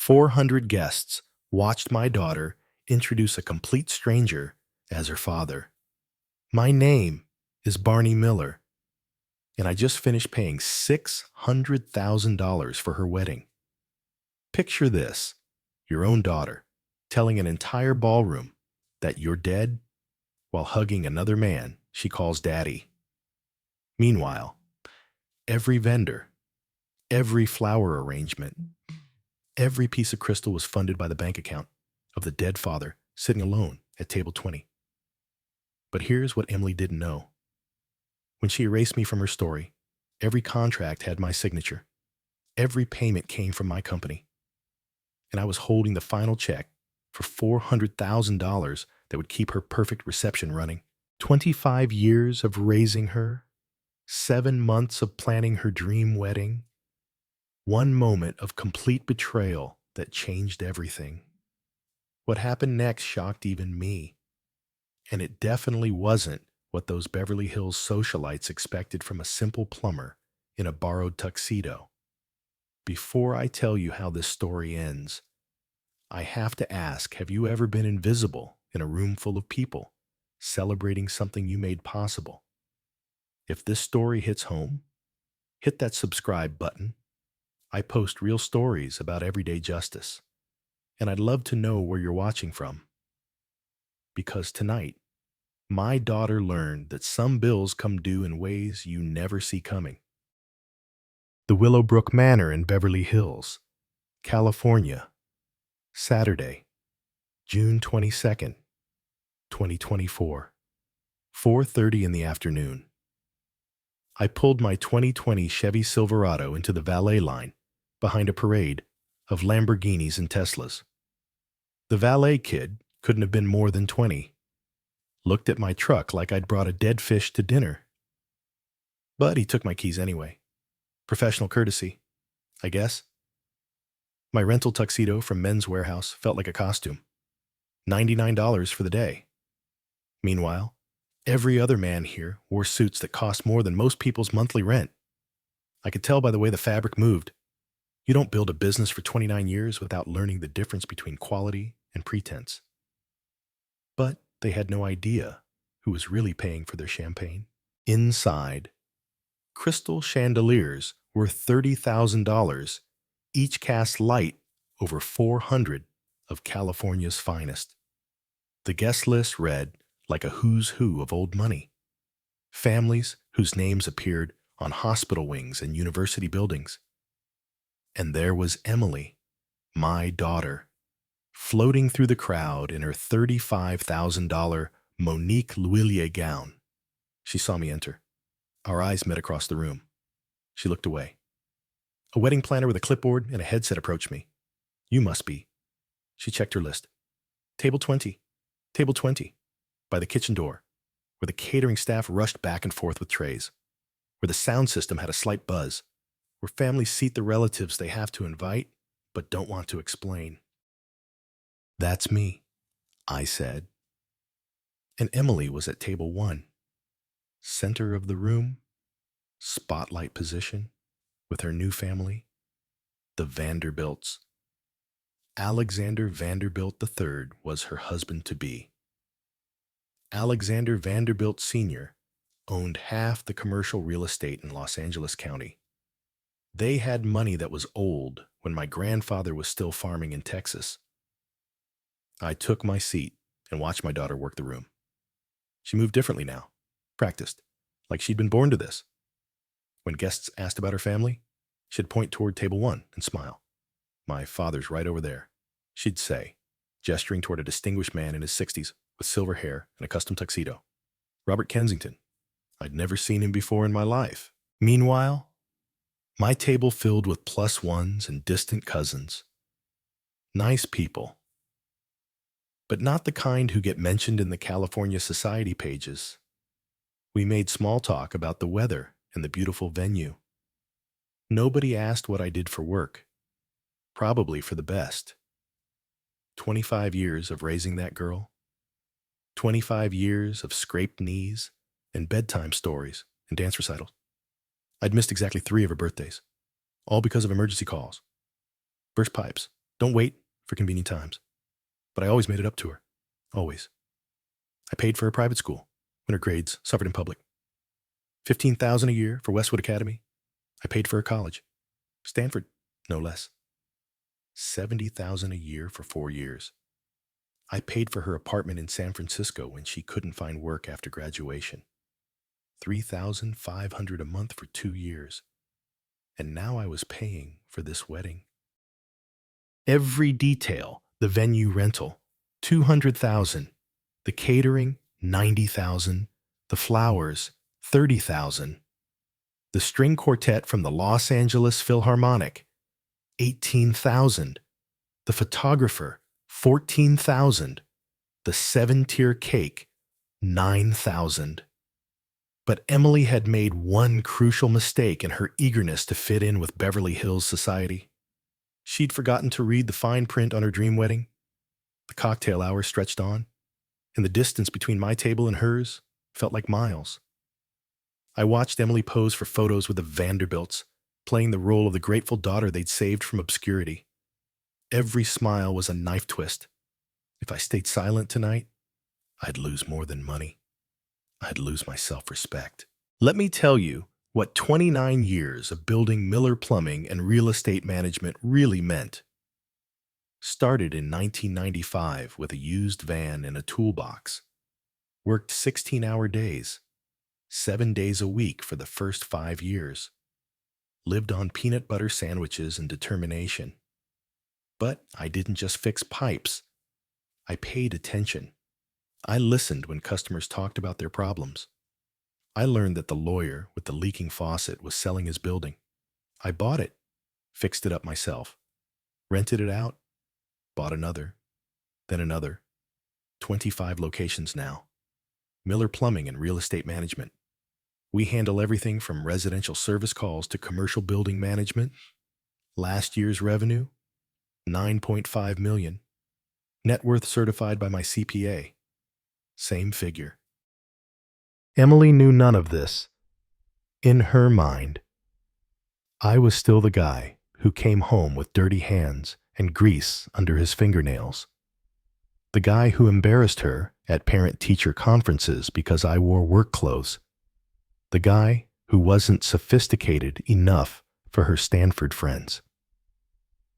400 guests watched my daughter introduce a complete stranger as her father. My name is Barney Miller, and I just finished paying $600,000 for her wedding. Picture this, your own daughter telling an entire ballroom that you're dead while hugging another man she calls daddy. Meanwhile, every vendor, every flower arrangement, every piece of crystal was funded by the bank account of the dead father sitting alone at table 20. But here's what Emily didn't know. When she erased me from her story, every contract had my signature. Every payment came from my company. And I was holding the final check for $400,000 that would keep her perfect reception running. 25 years of raising her, 7 months of planning her dream wedding, one moment of complete betrayal that changed everything. What happened next shocked even me. And it definitely wasn't what those Beverly Hills socialites expected from a simple plumber in a borrowed tuxedo. Before I tell you how this story ends, I have to ask, have you ever been invisible in a room full of people celebrating something you made possible? If this story hits home, hit that subscribe button. I post real stories about everyday justice, and I'd love to know where you're watching from. Because tonight, my daughter learned that some bills come due in ways you never see coming. The Willowbrook Manor in Beverly Hills, California, Saturday, June 22nd, 2024, 4:30 in the afternoon. I pulled my 2020 Chevy Silverado into the valet line behind a parade of Lamborghinis and Teslas. The valet kid couldn't have been more than 20. Looked at my truck like I'd brought a dead fish to dinner. But he took my keys anyway. Professional courtesy, I guess. My rental tuxedo from Men's Warehouse felt like a costume. $99 for the day. Meanwhile, every other man here wore suits that cost more than most people's monthly rent. I could tell by the way the fabric moved. You don't build a business for 29 years without learning the difference between quality and pretense. But they had no idea who was really paying for their champagne. Inside, crystal chandeliers worth $30,000 each cast light over 400 of California's finest. The guest list read like a who's who of old money. Families whose names appeared on hospital wings and university buildings. And there was Emily, my daughter, floating through the crowd in her $35,000 Monique Lhuillier gown. She saw me enter. Our eyes met across the room. She looked away. A wedding planner with a clipboard and a headset approached me. You must be. She checked her list. Table 20. Table 20. By the kitchen door, where the catering staff rushed back and forth with trays, where the sound system had a slight buzz, where families seat the relatives they have to invite but don't want to explain. That's me, I said. And Emily was at table 1, center of the room, spotlight position, with her new family, the Vanderbilts. Alexander Vanderbilt III was her husband-to-be. Alexander Vanderbilt Sr. owned half the commercial real estate in Los Angeles County. They had money that was old when my grandfather was still farming in Texas. I took my seat and watched my daughter work the room. She moved differently now, practiced, like she'd been born to this. When guests asked about her family, she'd point toward table 1 and smile. My father's right over there, she'd say, gesturing toward a distinguished man in his 60s with silver hair and a custom tuxedo. Robert Kensington. I'd never seen him before in my life. Meanwhile, my table filled with plus ones and distant cousins. Nice people. But not the kind who get mentioned in the California society pages. We made small talk about the weather and the beautiful venue. Nobody asked what I did for work. Probably for the best. 25 years of raising that girl. 25 years of scraped knees and bedtime stories and dance recitals. I'd missed exactly 3 of her birthdays, all because of emergency calls. Burst pipes, Don't wait for convenient times. But I always made it up to her. Always. I paid for her private school when her grades suffered in public. $15,000 a year for Westwood Academy. I paid for her college. Stanford, no less. $70,000 a year for 4 years. I paid for her apartment in San Francisco when she couldn't find work after graduation. $3,500 a month for 2 years. And now I was paying for this wedding. Every detail, the venue rental, $200,000, the catering, $90,000, the flowers, $30,000, the string quartet from the Los Angeles Philharmonic, $18,000, the photographer, $14,000, the 7-tier cake, $9,000. But Emily had made one crucial mistake in her eagerness to fit in with Beverly Hills society. She'd forgotten to read the fine print on her dream wedding. The cocktail hour stretched on, and the distance between my table and hers felt like miles. I watched Emily pose for photos with the Vanderbilts, playing the role of the grateful daughter they'd saved from obscurity. Every smile was a knife twist. If I stayed silent tonight, I'd lose more than money. I'd lose my self-respect. Let me tell you what 29 years of building Miller Plumbing and real estate management really meant. Started in 1995 with a used van and a toolbox. Worked 16-hour days, 7 days a week for the first 5 years. Lived on peanut butter sandwiches and determination. But I didn't just fix pipes. I paid attention. I listened when customers talked about their problems. I learned that the lawyer with the leaking faucet was selling his building. I bought it, fixed it up myself, rented it out, bought another, then another. 25 locations now. Miller Plumbing and Real Estate Management. We handle everything from residential service calls to commercial building management. Last year's revenue, $9.5 million. Net worth certified by my CPA. Same figure. Emily knew none of this. In her mind, I was still the guy who came home with dirty hands and grease under his fingernails. The guy who embarrassed her at parent-teacher conferences because I wore work clothes. The guy who wasn't sophisticated enough for her Stanford friends.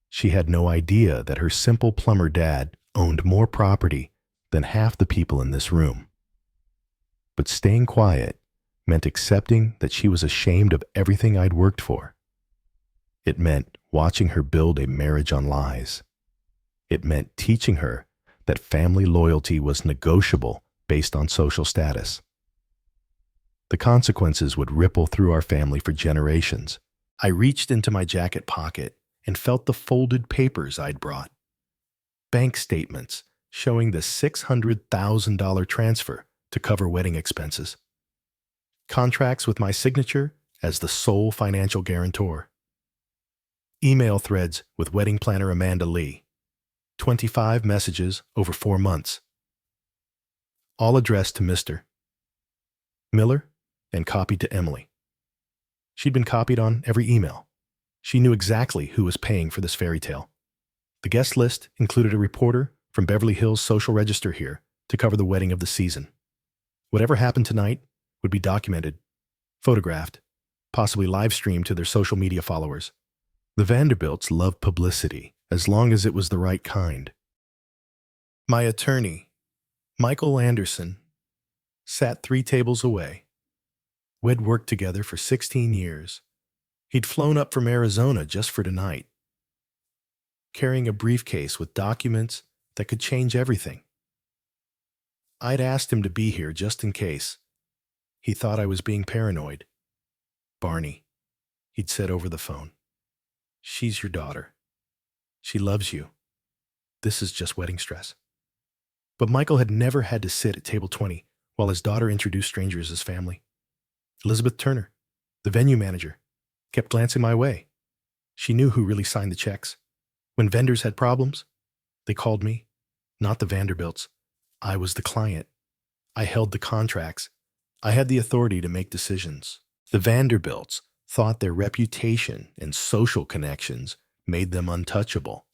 She had no idea that her simple plumber dad owned more property than half the people in this room. But staying quiet meant accepting that she was ashamed of everything I'd worked for. It meant watching her build a marriage on lies. It meant teaching her that family loyalty was negotiable based on social status. The consequences would ripple through our family for generations. I reached into my jacket pocket and felt the folded papers I'd brought. Bank statements showing the $600,000 transfer to cover wedding expenses. Contracts with my signature as the sole financial guarantor. Email threads with wedding planner Amanda Lee. 25 messages over 4 months. All addressed to Mr. Miller and copied to Emily. She'd been copied on every email. She knew exactly who was paying for this fairy tale. The guest list included a reporter from Beverly Hills Social Register here to cover the wedding of the season. Whatever happened tonight would be documented, photographed, possibly live streamed to their social media followers. The Vanderbilts loved publicity as long as it was the right kind. My attorney, Michael Anderson, sat 3 tables away. We'd worked together for 16 years. He'd flown up from Arizona just for tonight, carrying a briefcase with documents that could change everything. I'd asked him to be here just in case. He thought I was being paranoid. Barney, he'd said over the phone, she's your daughter. She loves you. This is just wedding stress. But Michael had never had to sit at table 20 while his daughter introduced strangers as family. Elizabeth Turner, the venue manager, kept glancing my way. She knew who really signed the checks. When vendors had problems, they called me, not the Vanderbilts. I was the client. I held the contracts. I had the authority to make decisions. The Vanderbilts thought their reputation and social connections made them untouchable.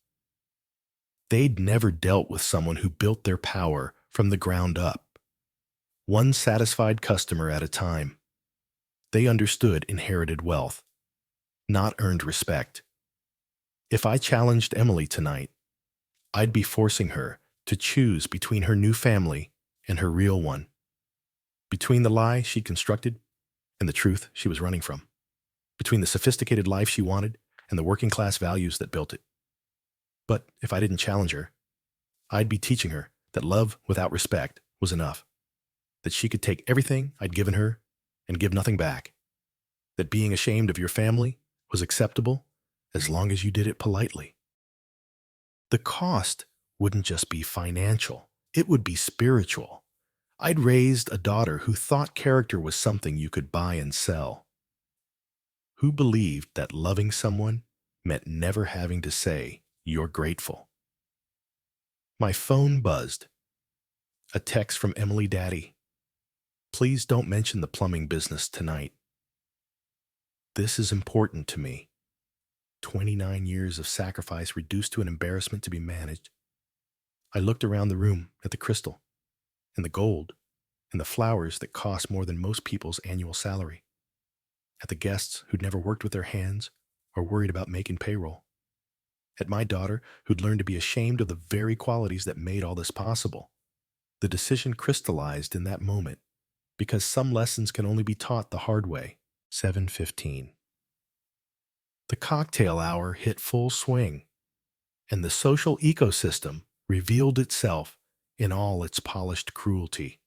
They'd never dealt with someone who built their power from the ground up, one satisfied customer at a time. They understood inherited wealth, not earned respect. If I challenged Emily tonight, I'd be forcing her to choose between her new family and her real one, between the lie she constructed and the truth she was running from, between the sophisticated life she wanted and the working class values that built it. But if I didn't challenge her, I'd be teaching her that love without respect was enough, that she could take everything I'd given her and give nothing back, that being ashamed of your family was acceptable as long as you did it politely. The cost wouldn't just be financial, it would be spiritual. I'd raised a daughter who thought character was something you could buy and sell, who believed that loving someone meant never having to say, "You're grateful." My phone buzzed. A text from Emily: "Daddy, please don't mention the plumbing business tonight. This is important to me. 29 years of sacrifice reduced to an embarrassment to be managed." I looked around the room at the crystal, and the gold, and the flowers that cost more than most people's annual salary, at the guests who'd never worked with their hands or worried about making payroll, at my daughter who'd learned to be ashamed of the very qualities that made all this possible. The decision crystallized in that moment, because some lessons can only be taught the hard way. 7:15. The cocktail hour hit full swing, and the social ecosystem revealed itself in all its polished cruelty.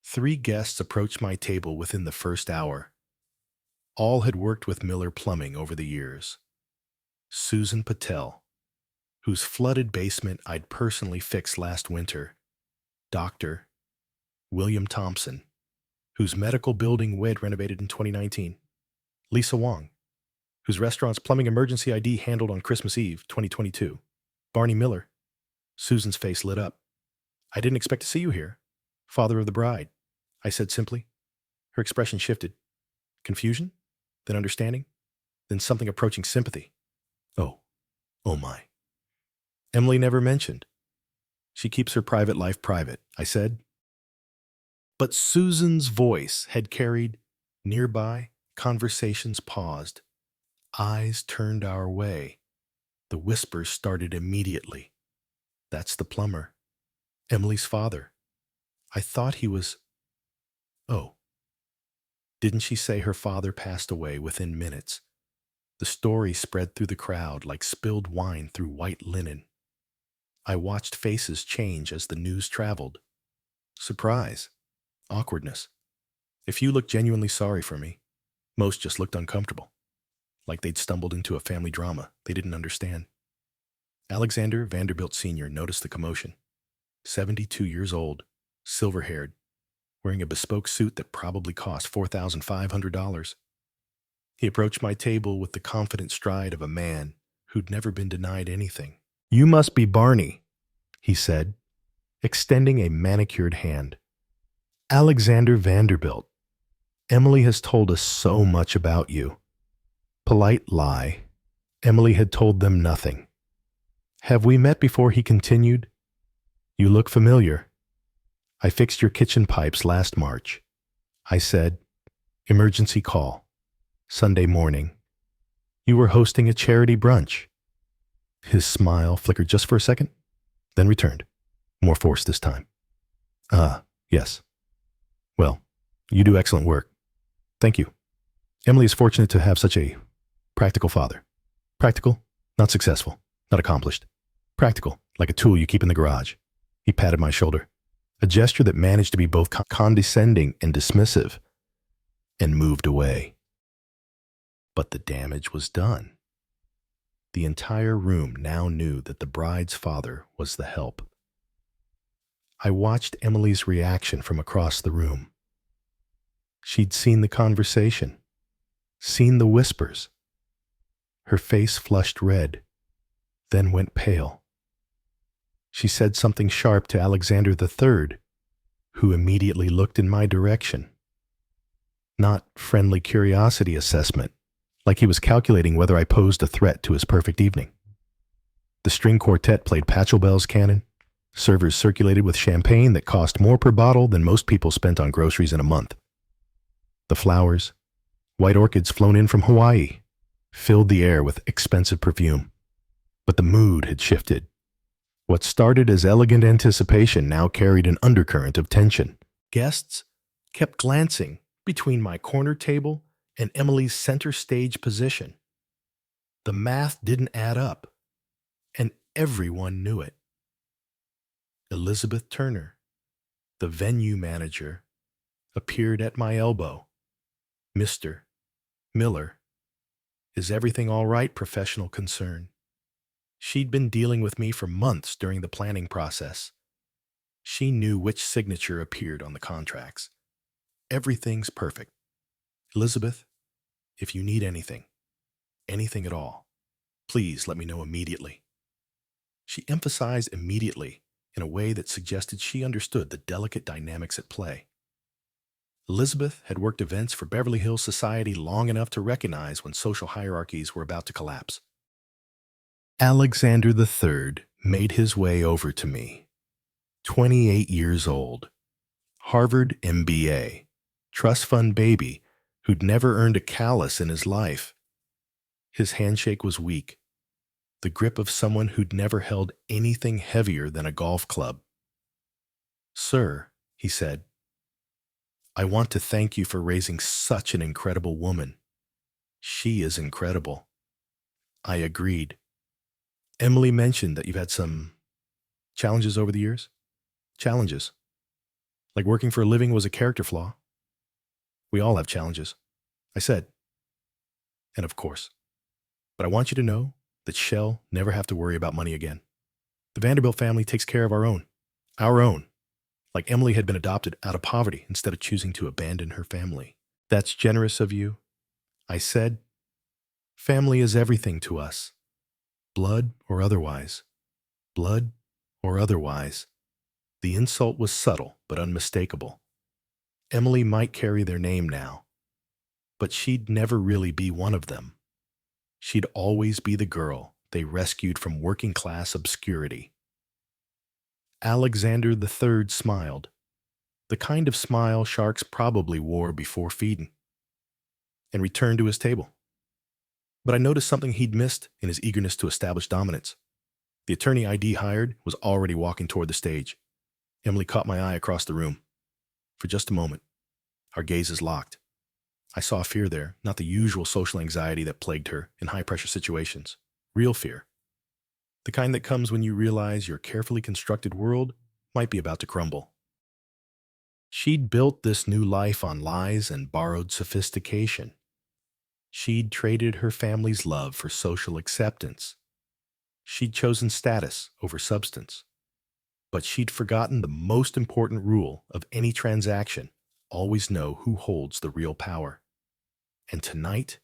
3 guests approached my table within the first hour. All had worked with Miller Plumbing over the years. Susan Patel, whose flooded basement I'd personally fixed last winter. Dr. William Thompson, whose medical building we'd renovated in 2019. Lisa Wong, whose restaurant's plumbing emergency ID handled on Christmas Eve, 2022. Barney Miller. Susan's face lit up. "I didn't expect to see you here, father of the bride," I said simply. Her expression shifted. Confusion, then understanding, then something approaching sympathy. Oh my. Emily never mentioned. She keeps her private life private, I said. But Susan's voice had carried. Nearby, conversations paused. Eyes turned our way. The whispers started immediately. "That's the plumber. Emily's father. I thought he was..." Oh. Didn't she say her father passed away within minutes? The story spread through the crowd like spilled wine through white linen. I watched faces change as the news traveled. Surprise. Awkwardness. A few looked genuinely sorry for me. Most just looked uncomfortable, like they'd stumbled into a family drama they didn't understand. Alexander Vanderbilt Sr. noticed the commotion. 72 years old, silver-haired, wearing a bespoke suit that probably cost $4,500. He approached my table with the confident stride of a man who'd never been denied anything. "You must be Barney," he said, extending a manicured hand. "Alexander Vanderbilt. Emily has told us so much about you." Polite lie. Emily had told them nothing. "Have we met before?" he continued. "You look familiar. I fixed your kitchen pipes last March." I said, "Emergency call. Sunday morning. You were hosting a charity brunch." His smile flickered just for a second, then returned, more forced this time. Yes. Well, you do excellent work. Thank you. Emily is fortunate to have such a practical father. Practical, not successful, not accomplished. Practical, like a tool you keep in the garage." He patted my shoulder, a gesture that managed to be both condescending and dismissive, and moved away. But the damage was done. The entire room now knew that the bride's father was the help. I watched Emily's reaction from across the room. She'd seen the conversation, seen the whispers. Her face flushed red, then went pale. She said something sharp to Alexander III, who immediately looked in my direction. Not friendly curiosity assessment, like he was calculating whether I posed a threat to his perfect evening. The string quartet played Pachelbel's canon. Servers circulated with champagne that cost more per bottle than most people spent on groceries in a month. The flowers, white orchids flown in from Hawaii, filled the air with expensive perfume. But the mood had shifted. What started as elegant anticipation now carried an undercurrent of tension. Guests kept glancing between my corner table and Emily's center stage position. The math didn't add up, and everyone knew it. Elizabeth Turner, the venue manager, appeared at my elbow. "Mr. Miller, is everything all right, professional concern?" She'd been dealing with me for months during the planning process. She knew which signature appeared on the contracts. "Everything's perfect. Elizabeth, if you need anything at all, please let me know immediately." She emphasized immediately in a way that suggested she understood the delicate dynamics at play. Elizabeth had worked events for Beverly Hills society long enough to recognize when social hierarchies were about to collapse. Alexander III made his way over to me. 28 years old, Harvard MBA, trust fund baby who'd never earned a callus in his life. His handshake was weak, the grip of someone who'd never held anything heavier than a golf club. "Sir," he said, "I want to thank you for raising such an incredible woman. She is incredible." I agreed. "Emily mentioned that you've had some challenges over the years." "Challenges? Like working for a living was a character flaw?" "We all have challenges," I said. "And of course. But I want you to know that she'll never have to worry about money again. The Vanderbilt family takes care of our own. Our own. Like Emily had been adopted out of poverty instead of choosing to abandon her family." "That's generous of you," I said. "Family is everything to us. Blood or otherwise. Blood or otherwise." The insult was subtle but unmistakable. Emily might carry their name now, but she'd never really be one of them. She'd always be the girl they rescued from working-class obscurity. Alexander III smiled, the kind of smile sharks probably wore before feeding, and returned to his table. But I noticed something he'd missed in his eagerness to establish dominance. The attorney ID hired was already walking toward the stage. Emily caught my eye across the room. For just a moment, our gazes locked. I saw fear there, not the usual social anxiety that plagued her in high-pressure situations. Real fear. The kind that comes when you realize your carefully constructed world might be about to crumble. She'd built this new life on lies and borrowed sophistication. She'd traded her family's love for social acceptance. She'd chosen status over substance. But she'd forgotten the most important rule of any transaction: always know who holds the real power. And tonight,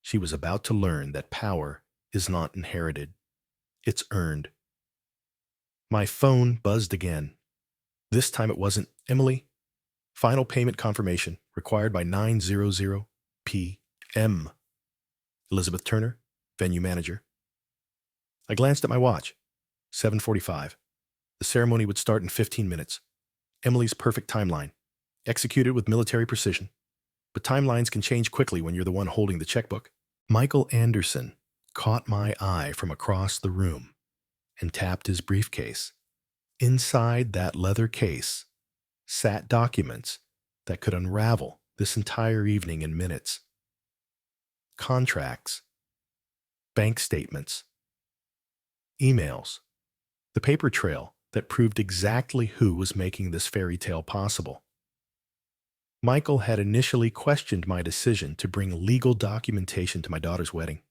she was about to learn that power is not inherited. It's earned. My phone buzzed again. This time it wasn't "Emily, final payment confirmation required by 9:00 p.m. Elizabeth Turner, venue manager." I glanced at my watch. 7:45. The ceremony would start in 15 minutes. Emily's perfect timeline, executed with military precision. But timelines can change quickly when you're the one holding the checkbook. Michael Anderson caught my eye from across the room and tapped his briefcase. Inside that leather case sat documents that could unravel this entire evening in minutes. Contracts, bank statements, emails, the paper trail that proved exactly who was making this fairy tale possible. Michael had initially questioned my decision to bring legal documentation to my daughter's wedding.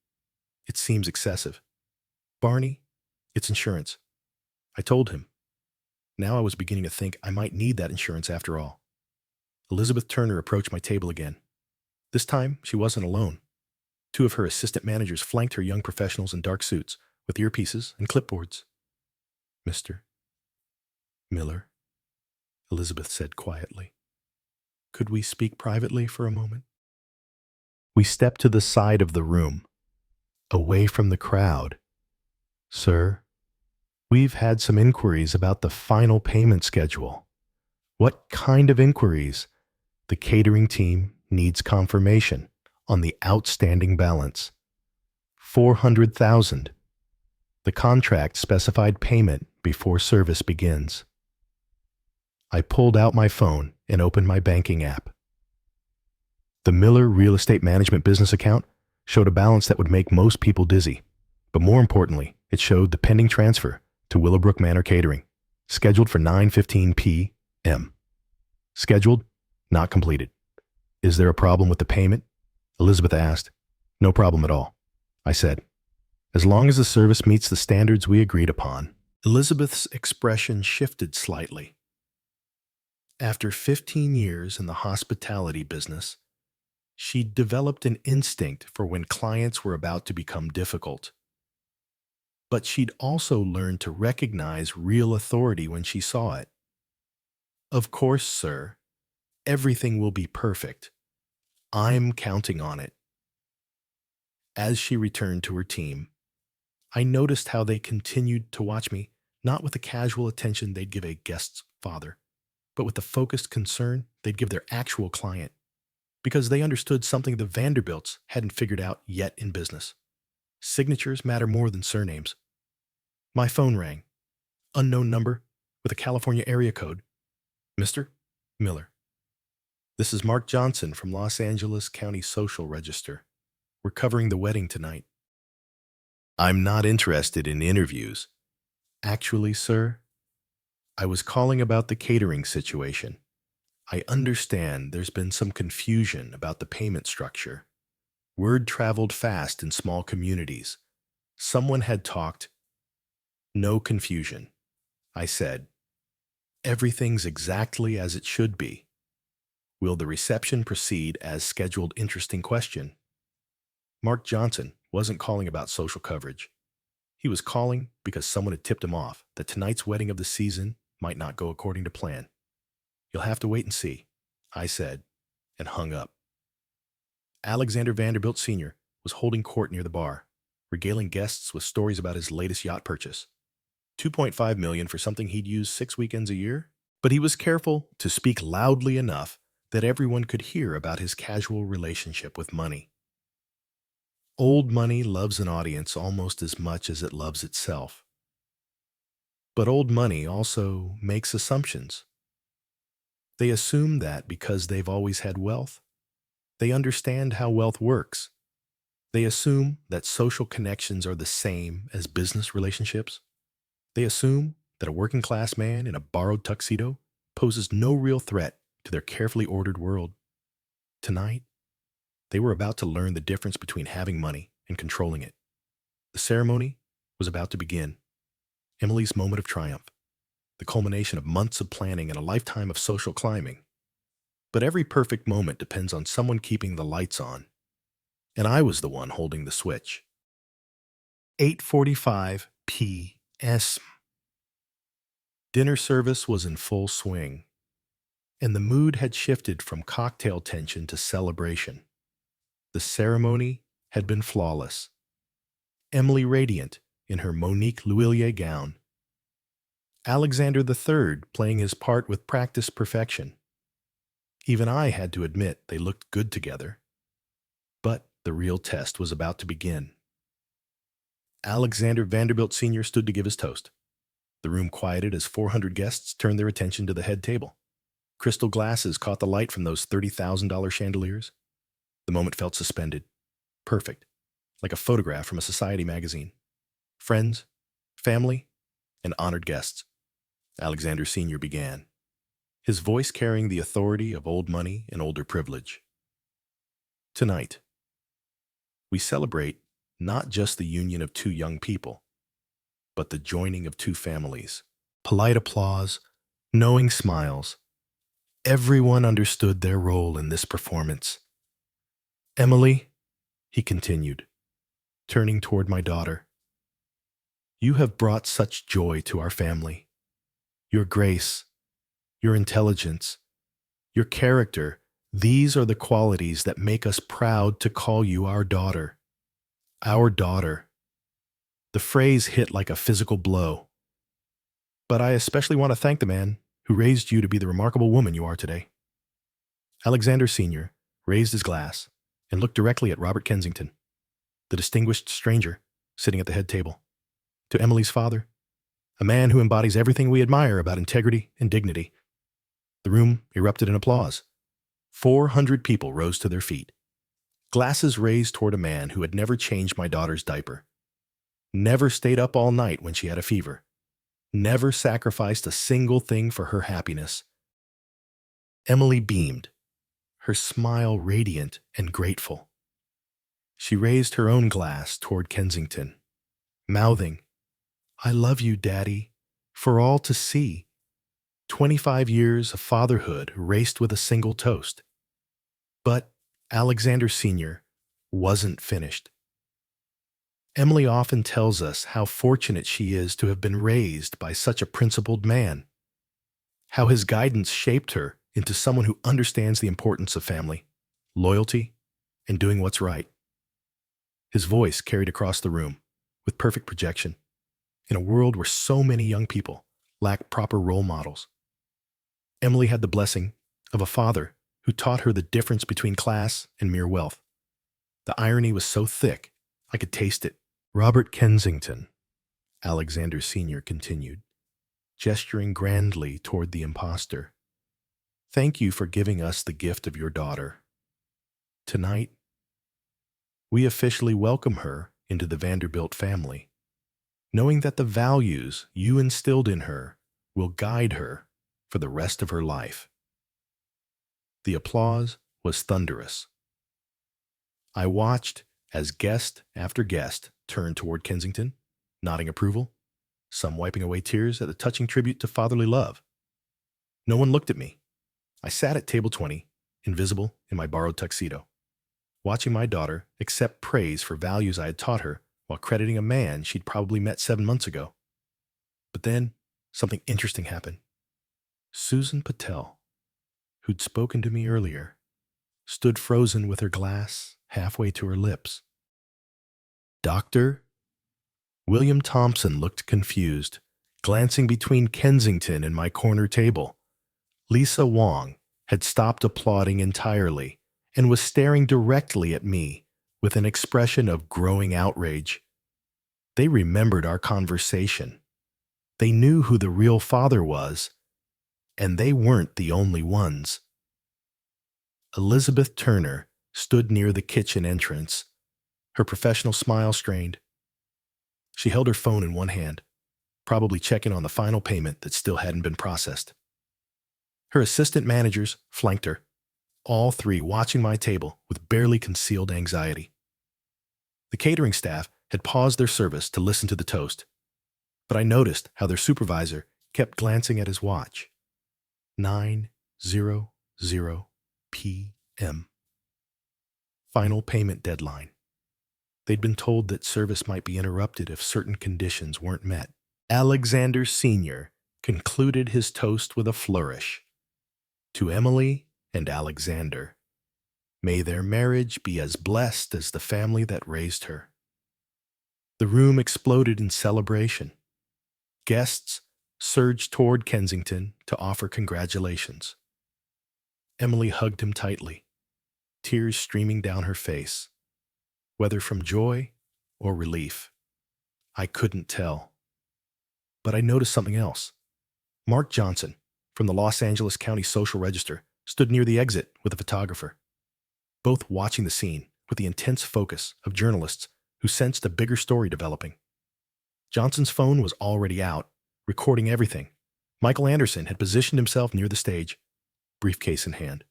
"It seems excessive." "Barney, it's insurance." I told him. Now I was beginning to think I might need that insurance after all. Elizabeth Turner approached my table again. This time, she wasn't alone. Two of her assistant managers flanked her young professionals in dark suits with earpieces and clipboards. "Mr. Miller," Elizabeth said quietly, "could we speak privately for a moment?" We stepped to the side of the room, away from the crowd, Sir, we've had some inquiries about the final payment schedule. What kind of inquiries? The catering team needs confirmation on the outstanding balance. 400,000. The contract specified payment before service begins. I pulled out my phone and opened my banking app. The Miller Real Estate Management business account showed a balance that would make most people dizzy. But more importantly, it showed the pending transfer to Willowbrook Manor Catering, scheduled for 9:15 p.m. Scheduled, not completed. Is there a problem with the payment? Elizabeth asked. No problem at all, I said. As long as the service meets the standards we agreed upon. Elizabeth's expression shifted slightly. After 15 years in the hospitality business, she'd developed an instinct for when clients were about to become difficult. But she'd also learned to recognize real authority when she saw it. Of course, sir, everything will be perfect. I'm counting on it. As she returned to her team, I noticed how they continued to watch me, not with the casual attention they'd give a guest's father, but with the focused concern they'd give their actual client, because they understood something the Vanderbilts hadn't figured out yet in business. Signatures matter more than surnames. My phone rang. Unknown number with a California area code. Mr. Miller. This is Mark Johnson from Los Angeles County Social Register. We're covering the wedding tonight. I'm not interested in interviews. Actually, sir, I was calling about the catering situation. I understand there's been some confusion about the payment structure. Word traveled fast in small communities. Someone had talked. No confusion, I said. Everything's exactly as it should be. Will the reception proceed as scheduled? Interesting question. Mark Johnson wasn't calling about social coverage. He was calling because someone had tipped him off that tonight's wedding of the season might not go according to plan. You'll have to wait and see, I said, and hung up. Alexander Vanderbilt Sr. was holding court near the bar, regaling guests with stories about his latest yacht purchase. $2.5 million for something he'd use 6 weekends a year? But he was careful to speak loudly enough that everyone could hear about his casual relationship with money. Old money loves an audience almost as much as it loves itself. But old money also makes assumptions. They assume that because they've always had wealth, they understand how wealth works. They assume that social connections are the same as business relationships. They assume that a working-class man in a borrowed tuxedo poses no real threat to their carefully ordered world. Tonight, they were about to learn the difference between having money and controlling it. The ceremony was about to begin. Emily's moment of triumph, the culmination of months of planning and a lifetime of social climbing. But every perfect moment depends on someone keeping the lights on. And I was the one holding the switch. 8:45 p.m. Dinner service was in full swing, and the mood had shifted from cocktail tension to celebration. The ceremony had been flawless. Emily radiant in her Monique Lhuillier gown. Alexander III playing his part with practiced perfection. Even I had to admit they looked good together. But the real test was about to begin. Alexander Vanderbilt Sr. stood to give his toast. The room quieted as 400 guests turned their attention to the head table. Crystal glasses caught the light from those $30,000 chandeliers. The moment felt suspended. Perfect. Like a photograph from a society magazine. Friends, family, and honored guests. Alexander Sr. began, his voice carrying the authority of old money and older privilege. Tonight, we celebrate not just the union of two young people, but the joining of two families. Polite applause, knowing smiles. Everyone understood their role in this performance. Emily, he continued, turning toward my daughter, you have brought such joy to our family. Your grace, your intelligence, your character, these are the qualities that make us proud to call you our daughter. Our daughter. The phrase hit like a physical blow. But I especially want to thank the man who raised you to be the remarkable woman you are today. Alexander Sr. raised his glass and looked directly at Robert Kensington, the distinguished stranger sitting at the head table. To Emily's father, a man who embodies everything we admire about integrity and dignity. The room erupted in applause. 400 people rose to their feet. Glasses raised toward a man who had never changed my daughter's diaper, never stayed up all night when she had a fever, never sacrificed a single thing for her happiness. Emily beamed, her smile radiant and grateful. She raised her own glass toward Kensington, mouthing, "I love you, Daddy, for all to see." 25 years of fatherhood raced with a single toast. But Alexander Sr. wasn't finished. Emily often tells us how fortunate she is to have been raised by such a principled man, how his guidance shaped her into someone who understands the importance of family, loyalty, and doing what's right. His voice carried across the room with perfect projection in a world where so many young people lack proper role models. Emily had the blessing of a father who taught her the difference between class and mere wealth. The irony was so thick, I could taste it. Robert Kensington, Alexander Sr. continued, gesturing grandly toward the impostor. Thank you for giving us the gift of your daughter. Tonight, we officially welcome her into the Vanderbilt family, knowing that the values you instilled in her will guide her for the rest of her life. The applause was thunderous. I watched as guest after guest turned toward Kensington, nodding approval, some wiping away tears at the touching tribute to fatherly love. No one looked at me. I sat at table 20, invisible in my borrowed tuxedo, watching my daughter accept praise for values I had taught her while crediting a man she'd probably met 7 months ago. But then, something interesting happened. Susan Patel, who'd spoken to me earlier, stood frozen with her glass halfway to her lips. Doctor? William Thompson looked confused, glancing between Kensington and my corner table. Lisa Wong had stopped applauding entirely and was staring directly at me with an expression of growing outrage. They remembered our conversation. They knew who the real father was, and they weren't the only ones. Elizabeth Turner stood near the kitchen entrance, her professional smile strained. She held her phone in one hand, probably checking on the final payment that still hadn't been processed. Her assistant managers flanked her, all three watching my table with barely concealed anxiety. The catering staff had paused their service to listen to the toast, but I noticed how their supervisor kept glancing at his watch. 9:00 p.m. Final payment deadline. They'd been told that service might be interrupted if certain conditions weren't met. Alexander Sr. concluded his toast with a flourish. To Emily and Alexander, may their marriage be as blessed as the family that raised her. The room exploded in celebration. Guests surged toward Kensington to offer congratulations. Emily hugged him tightly, tears streaming down her face, whether from joy or relief. I couldn't tell. But I noticed something else. Mark Johnson, from the Los Angeles County Social Register, stood near the exit with a photographer, both watching the scene with the intense focus of journalists who sensed a bigger story developing. Johnson's phone was already out, recording everything. Michael Anderson had positioned himself near the stage, briefcase in hand.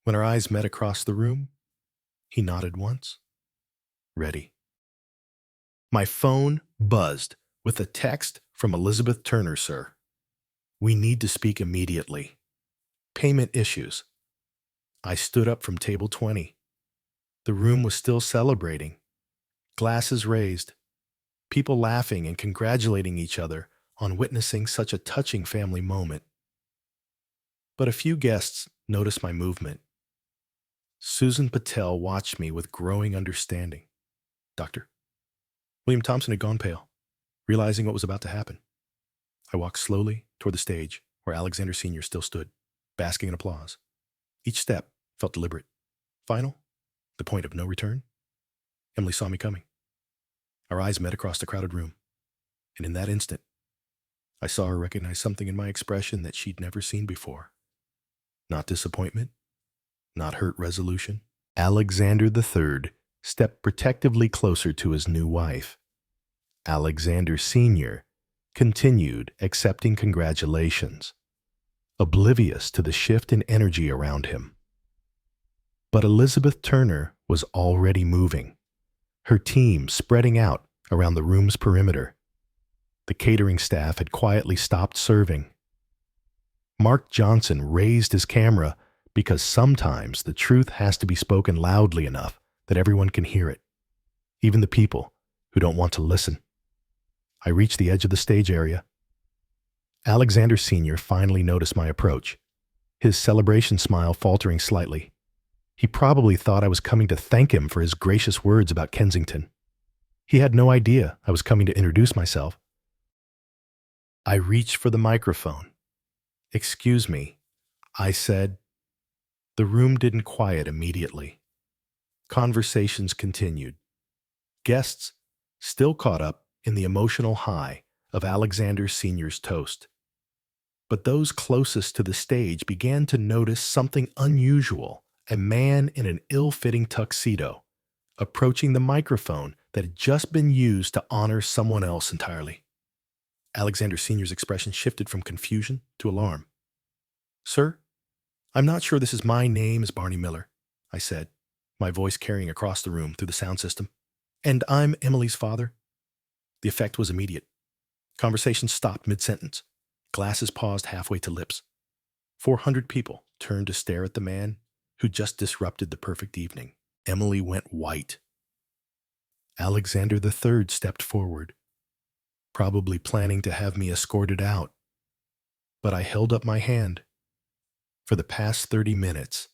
When our eyes met across the room, he nodded once. Ready. My phone buzzed with a text from Elizabeth Turner, sir. We need to speak immediately. Payment issues. I stood up from table 20. The room was still celebrating. Glasses raised. People laughing and congratulating each other on witnessing such a touching family moment. But a few guests noticed my movement. Susan Patel watched me with growing understanding. Doctor, William Thompson had gone pale, realizing what was about to happen. I walked slowly toward the stage where Alexander Sr. still stood, basking in applause. Each step felt deliberate. Final, the point of no return. Emily saw me coming. Our eyes met across the crowded room, and in that instant, I saw her recognize something in my expression that she'd never seen before. Not disappointment, not hurt resolution. Alexander III stepped protectively closer to his new wife. Alexander Sr. continued accepting congratulations, oblivious to the shift in energy around him. But Elizabeth Turner was already moving, her team spreading out around the room's perimeter. The catering staff had quietly stopped serving. Mark Johnson raised his camera because sometimes the truth has to be spoken loudly enough that everyone can hear it, even the people who don't want to listen. I reached the edge of the stage area. Alexander Sr. finally noticed my approach, his celebration smile faltering slightly. He probably thought I was coming to thank him for his gracious words about Kensington. He had no idea I was coming to introduce myself. I reached for the microphone. "Excuse me," I said. The room didn't quiet immediately. Conversations continued. Guests still caught up in the emotional high of Alexander Sr.'s toast. But those closest to the stage began to notice something unusual, a man in an ill-fitting tuxedo, approaching the microphone that had just been used to honor someone else entirely. Alexander Sr.'s expression shifted from confusion to alarm. "Sir, I'm not sure this is my name is Barney Miller," I said, my voice carrying across the room through the sound system. "And I'm Emily's father." The effect was immediate. Conversation stopped mid-sentence. Glasses paused halfway to lips. 400 people turned to stare at the man who just disrupted the perfect evening. Emily went white. Alexander III stepped forward, probably planning to have me escorted out. But I held up my hand. "For the past 30 minutes,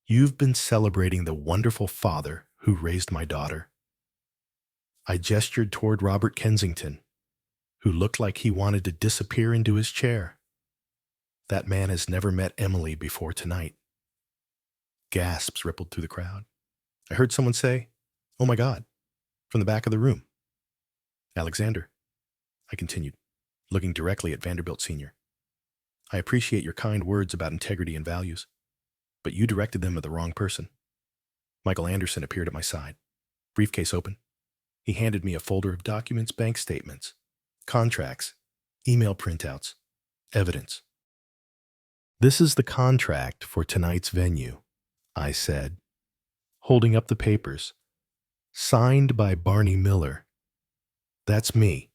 you've been celebrating the wonderful father who raised my daughter." I gestured toward Robert Kensington, who looked like he wanted to disappear into his chair. That man has never met Emily before tonight. Gasps rippled through the crowd. I heard someone say, "Oh my God," from the back of the room. "Alexander," I continued, looking directly at Vanderbilt Sr., "I appreciate your kind words about integrity and values, but you directed them at the wrong person." Michael Anderson appeared at my side, briefcase open. He handed me a folder of documents, bank statements, contracts, email printouts, evidence. "This is the contract for tonight's venue," I said, holding up the papers. "Signed by Barney Miller. That's me.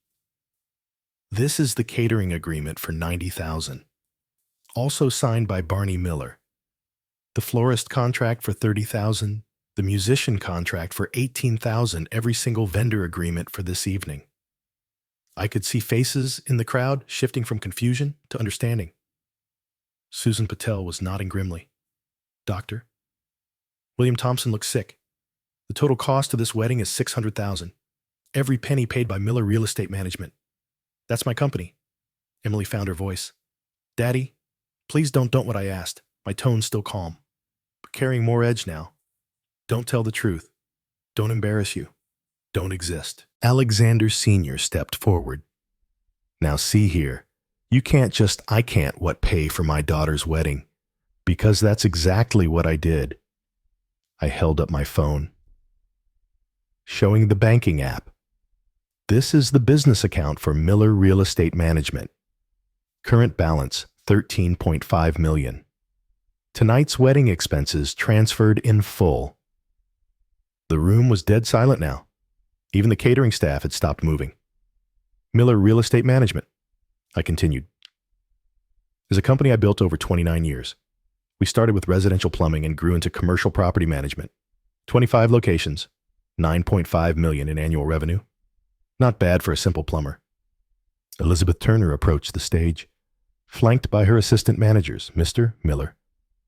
This is the catering agreement for $90,000. Also signed by Barney Miller. The florist contract for $30,000. The musician contract for $18,000. Every single vendor agreement for this evening." I could see faces in the crowd shifting from confusion to understanding. Susan Patel was nodding grimly. "Doctor, William Thompson looks sick. The total cost of this wedding is $600,000. Every penny paid by Miller Real Estate Management. That's my company." Emily found her voice. "Daddy, please don't what I asked." My tone's still calm, but carrying more edge now. "Don't tell the truth. Don't embarrass you. Don't exist." Alexander Sr. stepped forward. "Now see here, I can't pay for my daughter's wedding, because that's exactly what I did." I held up my phone, showing the banking app. "This is the business account for Miller Real Estate Management. Current balance, $13.5 million. Tonight's wedding expenses transferred in full." The room was dead silent now. Even the catering staff had stopped moving. "Miller Real Estate Management," I continued, "is a company I built over 29 years. We started with residential plumbing and grew into commercial property management. 25 locations, $9.5 million in annual revenue. Not bad for a simple plumber." Elizabeth Turner approached the stage, flanked by her assistant managers. "Mr. Miller,"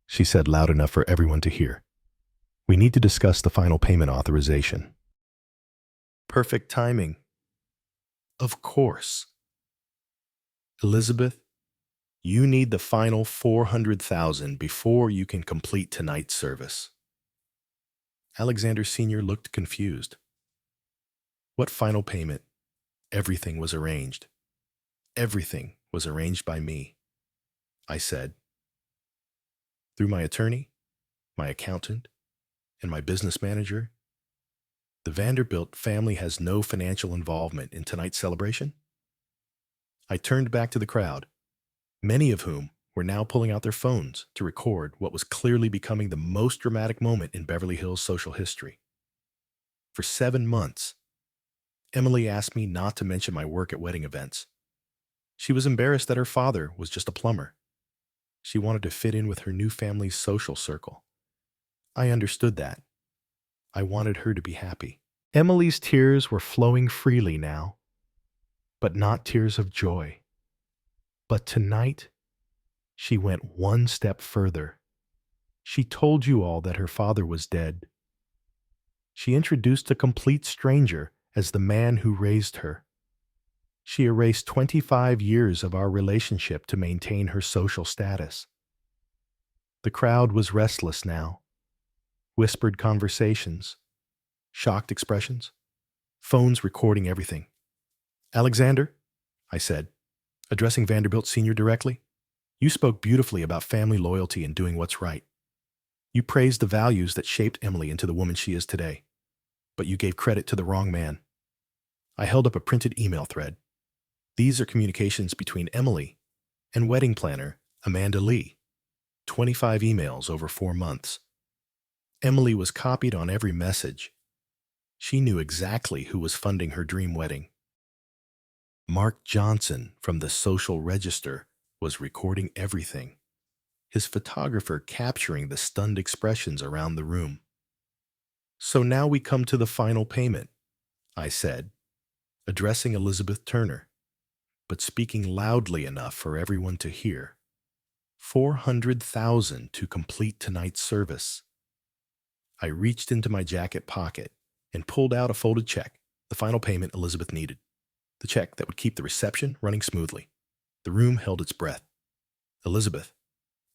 she said loud enough for everyone to hear, "we need to discuss the final payment authorization." Perfect timing. Of course. Elizabeth, you need the final 400,000 before you can complete tonight's service. Alexander Sr. looked confused. What final payment? Everything was arranged. Everything was arranged by me, I said. Through my attorney, my accountant, and my business manager, the Vanderbilt family has no financial involvement in tonight's celebration. I turned back to the crowd, many of whom were now pulling out their phones to record what was clearly becoming the most dramatic moment in Beverly Hills social history. For 7 months, Emily asked me not to mention my work at wedding events. She was embarrassed that her father was just a plumber. She wanted to fit in with her new family's social circle. I understood that. I wanted her to be happy. Emily's tears were flowing freely now, but not tears of joy. But tonight, she went one step further. She told you all that her father was dead. She introduced a complete stranger as the man who raised her. She erased 25 years of our relationship to maintain her social status. The crowd was restless now. Whispered conversations, shocked expressions, phones recording everything. Alexander, I said, addressing Vanderbilt Sr. directly, you spoke beautifully about family loyalty and doing what's right. You praised the values that shaped Emily into the woman she is today, but you gave credit to the wrong man. I held up a printed email thread. These are communications between Emily and wedding planner Amanda Lee. 25 emails over 4 months. Emily was copied on every message. She knew exactly who was funding her dream wedding. Mark Johnson from the Social Register was recording everything, his photographer capturing the stunned expressions around the room. So now we come to the final payment, I said, addressing Elizabeth Turner, but speaking loudly enough for everyone to hear. 400,000 to complete tonight's service. I reached into my jacket pocket and pulled out a folded check, the final payment Elizabeth needed. The check that would keep the reception running smoothly. The room held its breath. Elizabeth,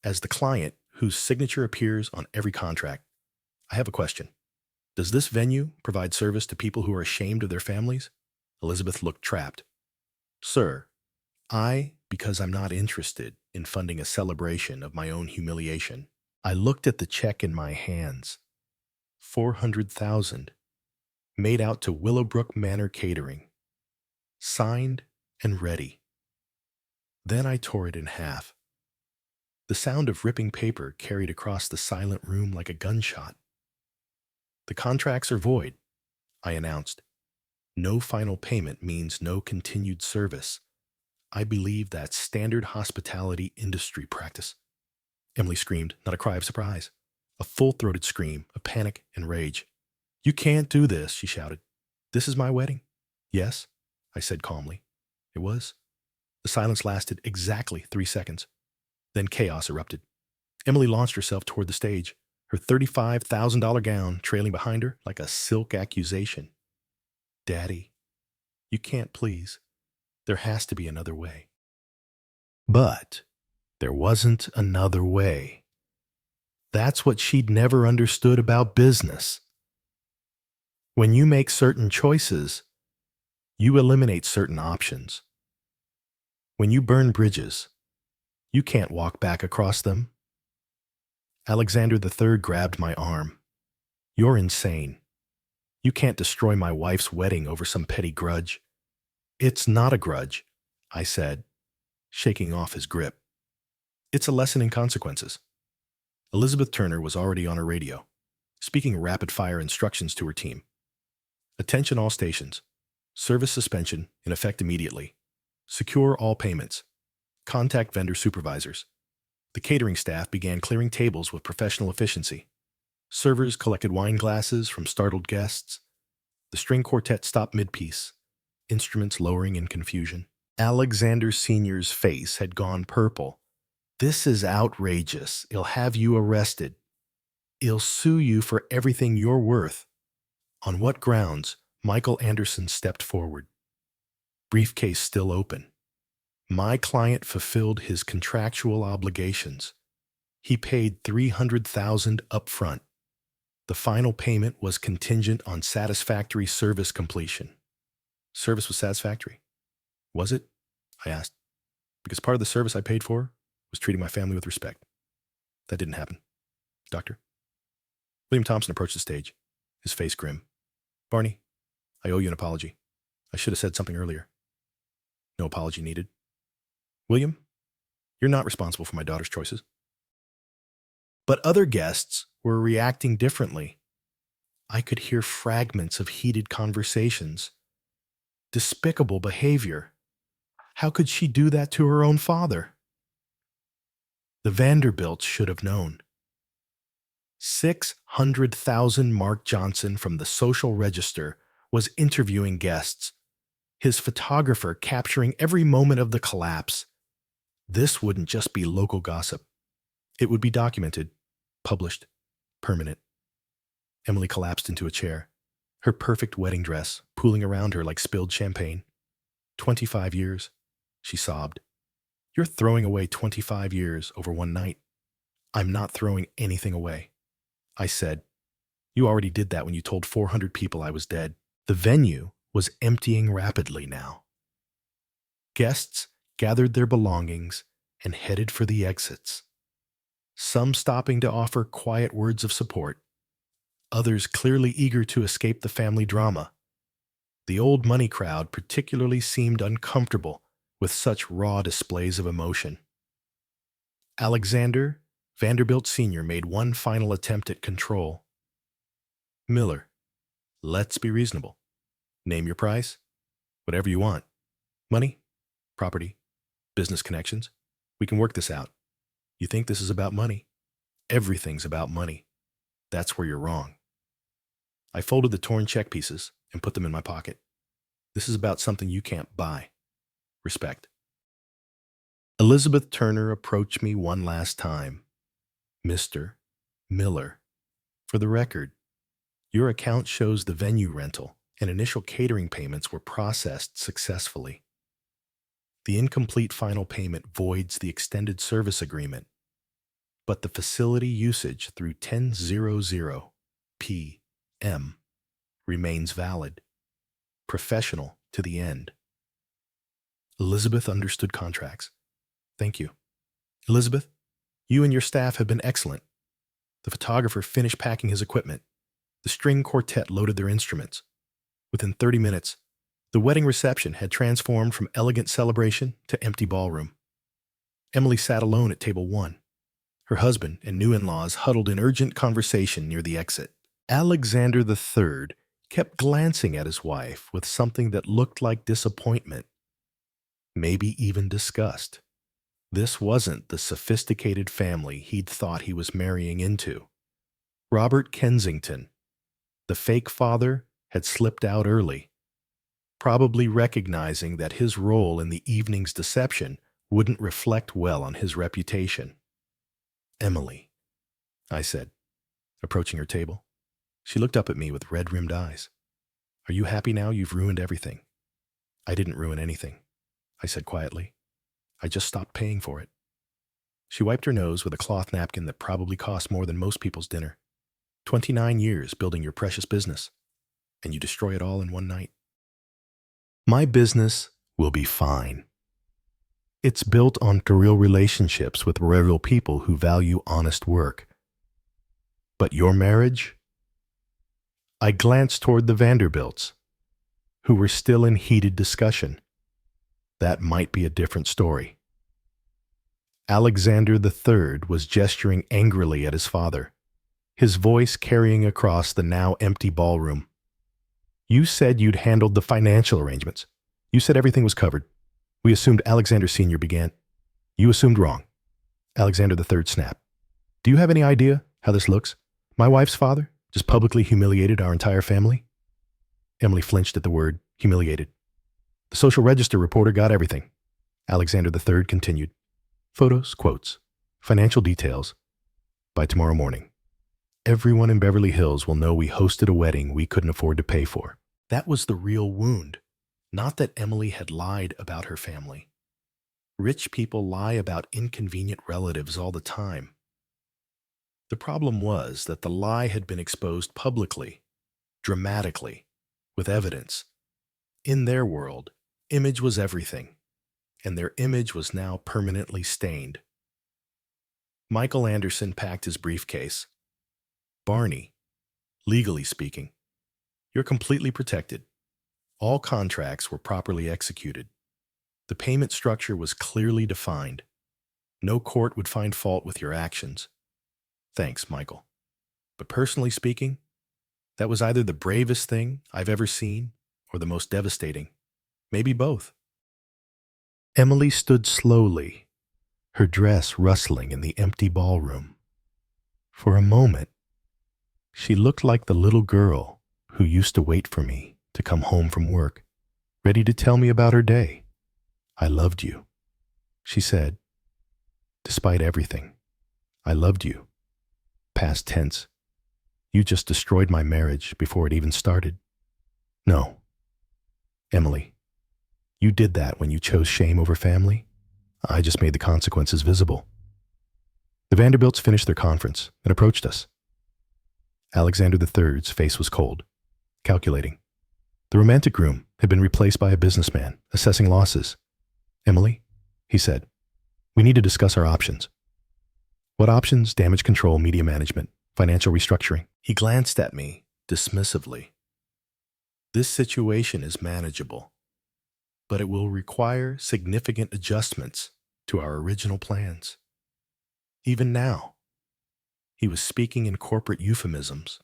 as the client whose signature appears on every contract, I have a question. Does this venue provide service to people who are ashamed of their families? Elizabeth looked trapped. Sir, because I'm not interested in funding a celebration of my own humiliation. I looked at the check in my hands. 400,000, made out to Willowbrook Manor Catering. Signed and ready. Then I tore it in half. The sound of ripping paper carried across the silent room like a gunshot. The contracts are void, I announced. No final payment means no continued service. I believe that's standard hospitality industry practice. Emily screamed, not a cry of surprise. A full-throated scream of panic and rage. You can't do this, she shouted. This is my wedding. Yes, I said calmly. It was. The silence lasted exactly 3 seconds. Then chaos erupted. Emily launched herself toward the stage, her $35,000 gown trailing behind her like a silk accusation. Daddy, you can't please. There has to be another way. But there wasn't another way. That's what she'd never understood about business. When you make certain choices, you eliminate certain options. When you burn bridges, you can't walk back across them. Alexander III grabbed my arm. You're insane. You can't destroy my wife's wedding over some petty grudge. It's not a grudge, I said, shaking off his grip. It's a lesson in consequences. Elizabeth Turner was already on her radio, speaking rapid-fire instructions to her team. Attention all stations. Service suspension in effect immediately. Secure all payments. Contact vendor supervisors. The catering staff began clearing tables with professional efficiency. Servers collected wine glasses from startled guests. The string quartet stopped mid-piece, instruments lowering in confusion. Alexander Sr.'s face had gone purple. This is outrageous. He'll have you arrested. He'll sue you for everything you're worth. On what grounds Michael Anderson stepped forward, briefcase still open. My client fulfilled his contractual obligations. He paid $300,000 upfront. The final payment was contingent on satisfactory service completion. Service was satisfactory. Was it? I asked, because part of the service I paid for was treating my family with respect. That didn't happen. Doctor? William Thompson approached the stage, his face grim. Barney, I owe you an apology. I should have said something earlier. No apology needed. William, you're not responsible for my daughter's choices. But other guests were reacting differently. I could hear fragments of heated conversations. Despicable behavior. How could she do that to her own father? The Vanderbilts should have known. 600,000 Mark Johnson from the Social Register was interviewing guests, his photographer capturing every moment of the collapse. This wouldn't just be local gossip. It would be documented, published, permanent. Emily collapsed into a chair, her perfect wedding dress pooling around her like spilled champagne. 25 years, she sobbed. You're throwing away 25 years over one night. I'm not throwing anything away. I said, you already did that when you told 400 people I was dead. The venue was emptying rapidly now. Guests gathered their belongings and headed for the exits. Some stopping to offer quiet words of support, others clearly eager to escape the family drama. The old money crowd particularly seemed uncomfortable with such raw displays of emotion. Alexander Vanderbilt Sr. made one final attempt at control. Miller, let's be reasonable. Name your price, whatever you want. Money, property, business connections. We can work this out. You think this is about money? Everything's about money. That's where you're wrong. I folded the torn check pieces and put them in my pocket. This is about something you can't buy. Respect. Elizabeth Turner approached me one last time. Mr. Miller, for the record, your account shows the venue rental and initial catering payments were processed successfully. The incomplete final payment voids the extended service agreement, but the facility usage through 10:00 p.m. remains valid, professional to the end. Elizabeth understood contracts. Thank you. Elizabeth, you and your staff have been excellent. The photographer finished packing his equipment. The string quartet loaded their instruments. Within 30 minutes, the wedding reception had transformed from elegant celebration to empty ballroom. Emily sat alone at table 1. Her husband and new in-laws huddled in urgent conversation near the exit. Alexander III kept glancing at his wife with something that looked like disappointment, maybe even disgust. This wasn't the sophisticated family he'd thought he was marrying into. Robert Kensington, the fake father, had slipped out early, probably recognizing that his role in the evening's deception wouldn't reflect well on his reputation. Emily, I said, approaching her table. She looked up at me with red-rimmed eyes. Are you happy now you've ruined everything? I didn't ruin anything, I said quietly. I just stopped paying for it. She wiped her nose with a cloth napkin that probably cost more than most people's dinner. 29 years building your precious business, and you destroy it all in one night. My business will be fine. It's built on real relationships with real people who value honest work. But your marriage? I glanced toward the Vanderbilts, who were still in heated discussion. That might be a different story. Alexander III was gesturing angrily at his father, his voice carrying across the now empty ballroom. You said you'd handled the financial arrangements. You said everything was covered. We assumed Alexander Sr. began. You assumed wrong. Alexander III snapped. Do you have any idea how this looks? My wife's father just publicly humiliated our entire family? Emily flinched at the word humiliated. The Social Register reporter got everything. Alexander III continued. Photos, quotes, financial details. By tomorrow morning, everyone in Beverly Hills will know we hosted a wedding we couldn't afford to pay for. That was the real wound, not that Emily had lied about her family. Rich people lie about inconvenient relatives all the time. The problem was that the lie had been exposed publicly, dramatically, with evidence. In their world, image was everything, and their image was now permanently stained. Michael Anderson packed his briefcase. Barney, legally speaking, you're completely protected. All contracts were properly executed. The payment structure was clearly defined. No court would find fault with your actions. Thanks, Michael. But personally speaking, that was either the bravest thing I've ever seen or the most devastating. Maybe both. Emily stood slowly, her dress rustling in the empty ballroom. For a moment, she looked like the little girl who used to wait for me to come home from work, ready to tell me about her day. I loved you, she said. Despite everything, I loved you. Past tense. You just destroyed my marriage before it even started. No. Emily, you did that when you chose shame over family. I just made the consequences visible. The Vanderbilts finished their conference and approached us. Alexander III's face was cold, calculating. The romantic groom had been replaced by a businessman, assessing losses. Emily, he said, we need to discuss our options. What options? Damage control, media management, financial restructuring. He glanced at me dismissively. This situation is manageable, but it will require significant adjustments to our original plans. Even now, he was speaking in corporate euphemisms.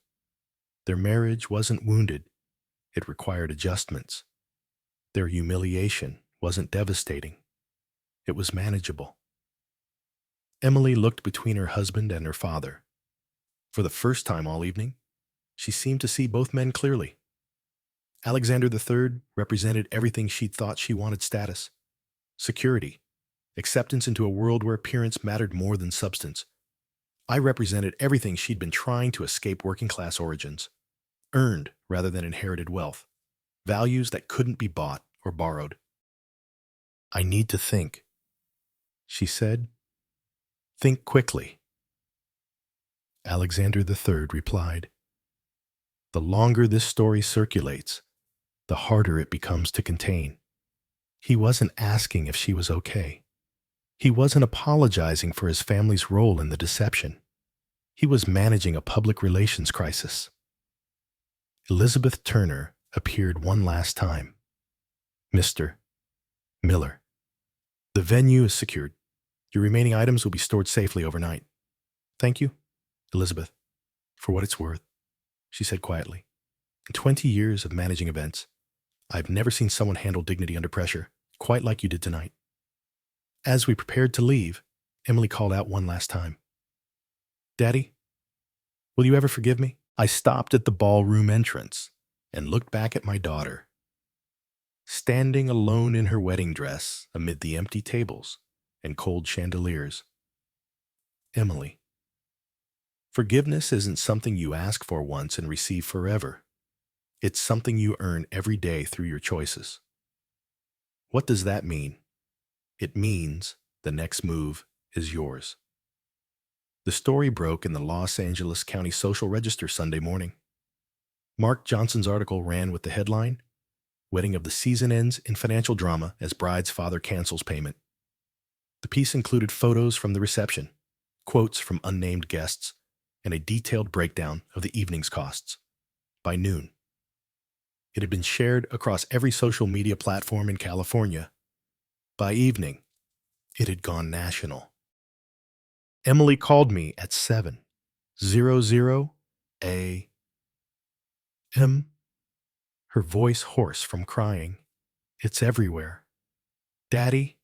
Their marriage wasn't wounded. It required adjustments. Their humiliation wasn't devastating. It was manageable. Emily looked between her husband and her father. For the first time all evening, she seemed to see both men clearly. Alexander III represented everything she'd thought she wanted: status, security, acceptance into a world where appearance mattered more than substance. I represented everything she'd been trying to escape: working-class origins, earned rather than inherited wealth, values that couldn't be bought or borrowed. I need to think, she said. Think quickly. Alexander III replied, the longer this story circulates, the harder it becomes to contain. He wasn't asking if she was okay. He wasn't apologizing for his family's role in the deception. He was managing a public relations crisis. Elizabeth Turner appeared one last time. Mr. Miller, the venue is secured. Your remaining items will be stored safely overnight. Thank you, Elizabeth, for what it's worth, she said quietly. In 20 years of managing events, I've never seen someone handle dignity under pressure quite like you did tonight. As we prepared to leave, Emily called out one last time. Daddy, will you ever forgive me? I stopped at the ballroom entrance and looked back at my daughter, standing alone in her wedding dress amid the empty tables and cold chandeliers. Emily, forgiveness isn't something you ask for once and receive forever. It's something you earn every day through your choices. What does that mean? It means the next move is yours. The story broke in the Los Angeles County Social Register Sunday morning. Mark Johnson's article ran with the headline, Wedding of the Season Ends in Financial Drama as Bride's Father Cancels Payment. The piece included photos from the reception, quotes from unnamed guests, and a detailed breakdown of the evening's costs. By noon, it had been shared across every social media platform in California. By evening, it had gone national. Emily called me at 7:00 a.m., her voice hoarse from crying. It's everywhere. Daddy,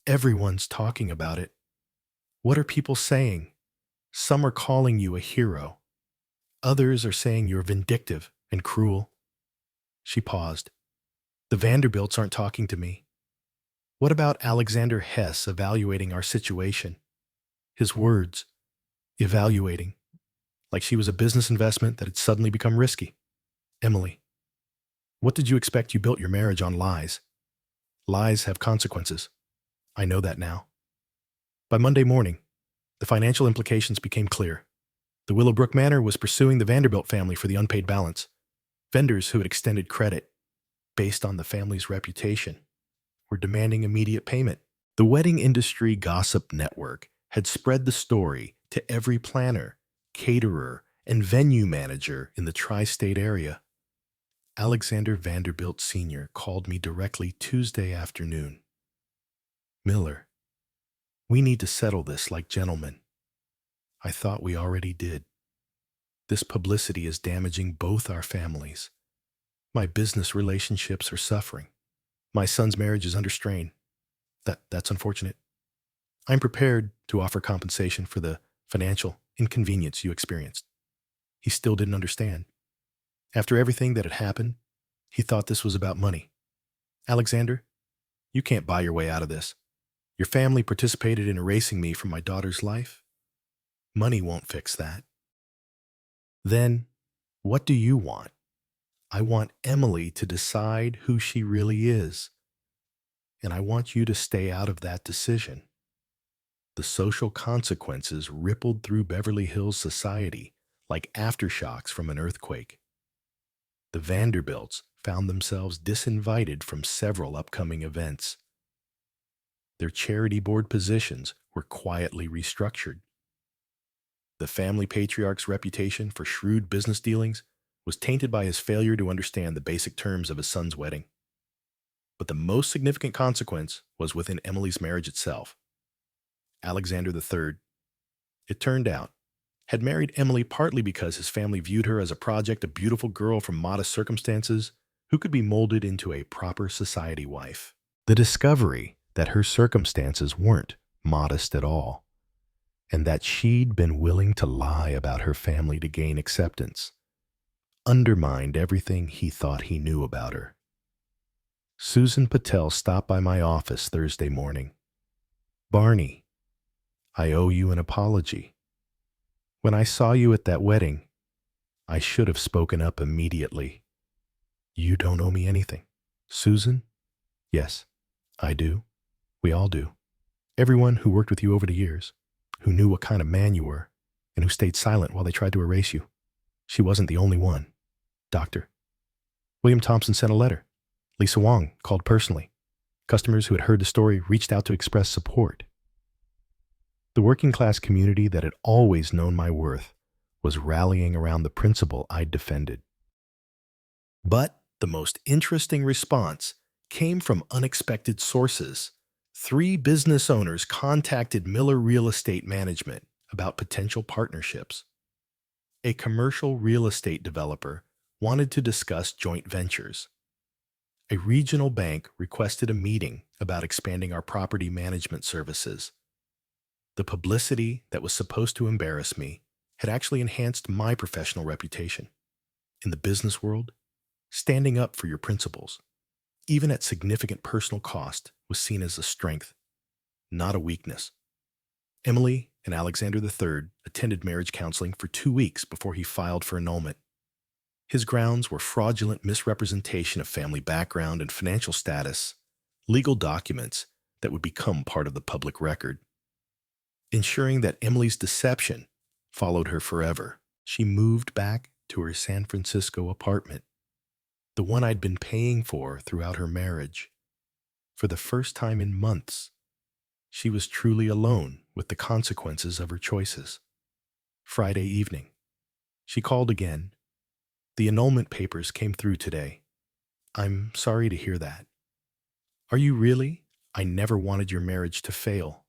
everyone's talking about it. What are people saying? Some are calling you a hero. Others are saying you're vindictive and cruel. She paused. The Vanderbilts aren't talking to me. What about Alexander Hess evaluating our situation? His words, evaluating, like she was a business investment that had suddenly become risky. Emily, What did you expect? You built your marriage on lies. Lies have consequences. I know that now. By Monday morning, the financial implications became clear. The Willowbrook Manor was pursuing the Vanderbilt family for the unpaid balance. Vendors who had extended credit, based on the family's reputation, were demanding immediate payment. The wedding industry gossip network had spread the story to every planner, caterer, and venue manager in the tri-state area. Alexander Vanderbilt Sr. called me directly Tuesday afternoon. Miller, we need to settle this like gentlemen. I thought we already did. This publicity is damaging both our families. My business relationships are suffering. My son's marriage is under strain. That's unfortunate. I'm prepared to offer compensation for the financial inconvenience you experienced. He still didn't understand. After everything that had happened, he thought this was about money. Alexander, you can't buy your way out of this. Your family participated in erasing me from my daughter's life. Money won't fix that. Then, what do you want? I want Emily to decide who she really is. And I want you to stay out of that decision. The social consequences rippled through Beverly Hills society like aftershocks from an earthquake. The Vanderbilts found themselves disinvited from several upcoming events. Their charity board positions were quietly restructured. The family patriarch's reputation for shrewd business dealings was tainted by his failure to understand the basic terms of his son's wedding. But the most significant consequence was within Emily's marriage itself. Alexander III, it turned out, had married Emily partly because his family viewed her as a project, a beautiful girl from modest circumstances who could be molded into a proper society wife. The discovery that her circumstances weren't modest at all, and that she'd been willing to lie about her family to gain acceptance, undermined everything he thought he knew about her. Susan Patel stopped by my office Thursday morning. Barney, I owe you an apology. When I saw you at that wedding, I should have spoken up immediately. You don't owe me anything. Susan? Yes, I do. We all do. Everyone who worked with you over the years, who knew what kind of man you were, and who stayed silent while they tried to erase you. She wasn't the only one. Doctor. William Thompson sent a letter. Lisa Wong called personally. Customers who had heard the story reached out to express support. The working class community that had always known my worth was rallying around the principle I'd defended. But the most interesting response came from unexpected sources. 3 business owners contacted Miller Real Estate Management about potential partnerships. A commercial real estate developer wanted to discuss joint ventures. A regional bank requested a meeting about expanding our property management services. The publicity that was supposed to embarrass me had actually enhanced my professional reputation. In the business world, standing up for your principles, even at significant personal cost, was seen as a strength, not a weakness. Emily and Alexander III attended marriage counseling for 2 weeks before he filed for annulment. His grounds were fraudulent misrepresentation of family background and financial status, legal documents that would become part of the public record. Ensuring that Emily's deception followed her forever, she moved back to her San Francisco apartment, the one I'd been paying for throughout her marriage. For the first time in months, she was truly alone with the consequences of her choices. Friday evening, she called again. The annulment papers came through today. I'm sorry to hear that. Are you really? I never wanted your marriage to fail.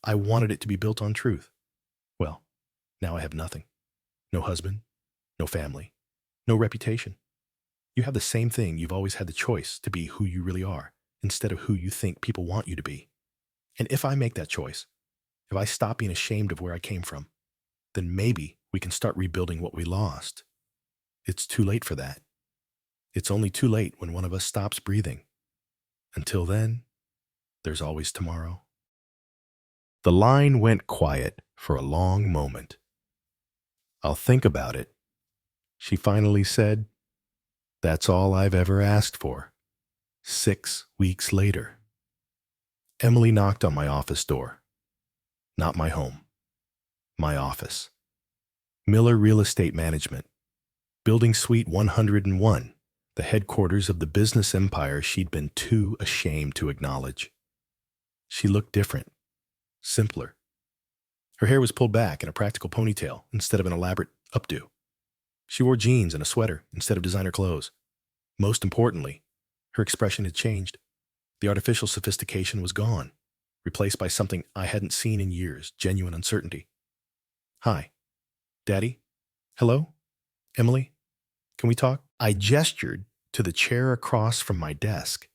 I wanted it to be built on truth. Well, now I have nothing. No husband, no family, no reputation. You have the same thing. You've always had the choice to be who you really are instead of who you think people want you to be. And if I make that choice, if I stop being ashamed of where I came from, then maybe we can start rebuilding what we lost. It's too late for that. It's only too late when one of us stops breathing. Until then, there's always tomorrow. The line went quiet for a long moment. I'll think about it, she finally said. That's all I've ever asked for. 6 weeks later, Emily knocked on my office door. Not my home, my office. Miller Real Estate Management, Building Suite 101, the headquarters of the business empire she'd been too ashamed to acknowledge. She looked different, simpler. Her hair was pulled back in a practical ponytail instead of an elaborate updo. She wore jeans and a sweater instead of designer clothes. Most importantly, her expression had changed. The artificial sophistication was gone, replaced by something I hadn't seen in years, genuine uncertainty. Hi. Daddy? Hello? Emily? Can we talk? I gestured to the chair across from my desk.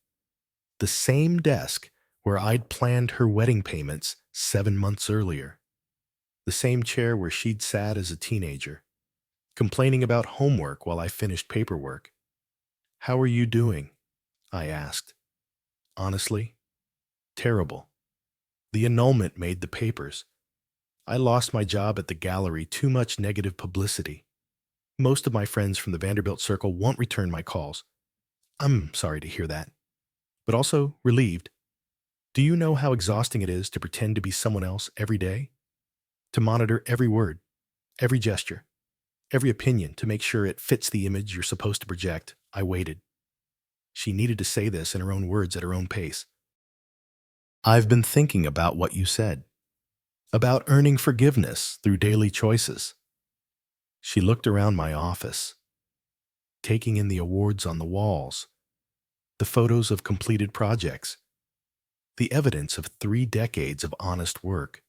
The same desk where I'd planned her wedding payments 7 months earlier. The same chair where she'd sat as a teenager, complaining about homework while I finished paperwork. How are you doing? I asked. Honestly, terrible. The annulment made the papers. I lost my job at the gallery, too much negative publicity. Most of my friends from the Vanderbilt circle won't return my calls. I'm sorry to hear that, but also relieved. Do you know how exhausting it is to pretend to be someone else every day? To monitor every word, every gesture, every opinion to make sure it fits the image you're supposed to project. I waited. She needed to say this in her own words at her own pace. I've been thinking about what you said, about earning forgiveness through daily choices. She looked around my office, taking in the awards on the walls, the photos of completed projects, the evidence of 3 decades of honest work.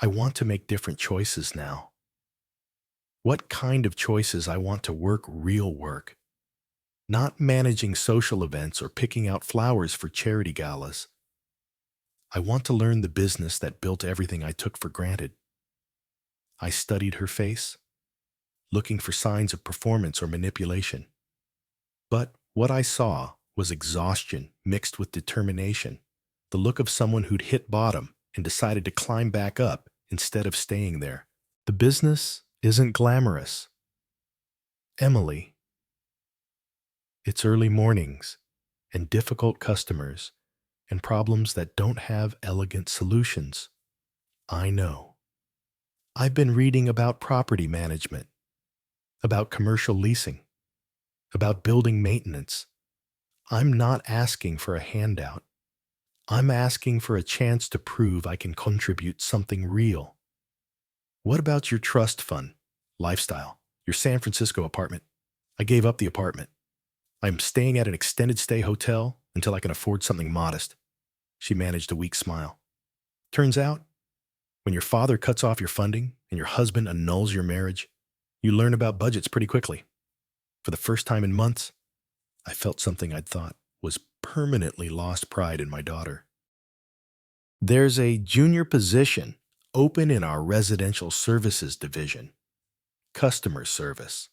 I want to make different choices now. What kind of choices? I want to work real work, not managing social events or picking out flowers for charity galas. I want to learn the business that built everything I took for granted. I studied her face, looking for signs of performance or manipulation. But what I saw was exhaustion mixed with determination, the look of someone who'd hit bottom and decided to climb back up instead of staying there. The business isn't glamorous. Emily, it's early mornings and difficult customers and problems that don't have elegant solutions. I know. I've been reading about property management, about commercial leasing, about building maintenance. I'm not asking for a handout. I'm asking for a chance to prove I can contribute something real. What about your trust fund, lifestyle, your San Francisco apartment? I gave up the apartment. I'm staying at an extended stay hotel until I can afford something modest. She managed a weak smile. Turns out, when your father cuts off your funding and your husband annuls your marriage, you learn about budgets pretty quickly. For the first time in months, I felt something I'd thought was permanently lost pride in my daughter. There's a junior position open in our residential services division, customer service,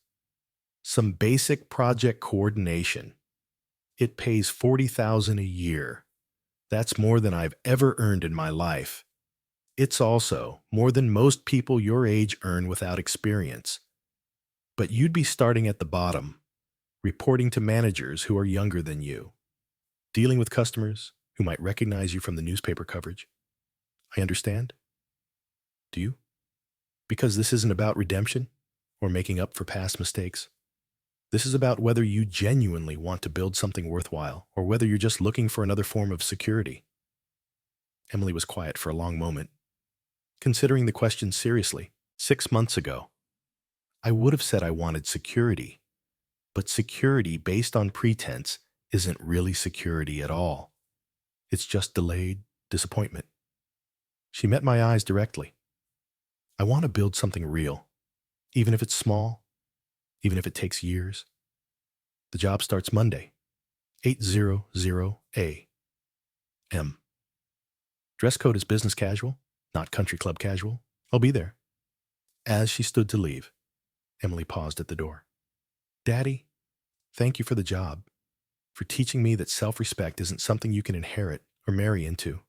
some basic project coordination. It pays $40,000 a year. That's more than I've ever earned in my life. It's also more than most people your age earn without experience. But you'd be starting at the bottom, reporting to managers who are younger than you, dealing with customers who might recognize you from the newspaper coverage. I understand. Do you? Because this isn't about redemption or making up for past mistakes. This is about whether you genuinely want to build something worthwhile or whether you're just looking for another form of security. Emily was quiet for a long moment, considering the question seriously. 6 months ago, I would have said I wanted security, but security based on pretense isn't really security at all. It's just delayed disappointment. She met my eyes directly. I want to build something real, even if it's small, even if it takes years. The job starts Monday, 8:00 a.m. Dress code is business casual, not country club casual. I'll be there. As she stood to leave, Emily paused at the door. Daddy, thank you for the job, for teaching me that self-respect isn't something you can inherit or marry into.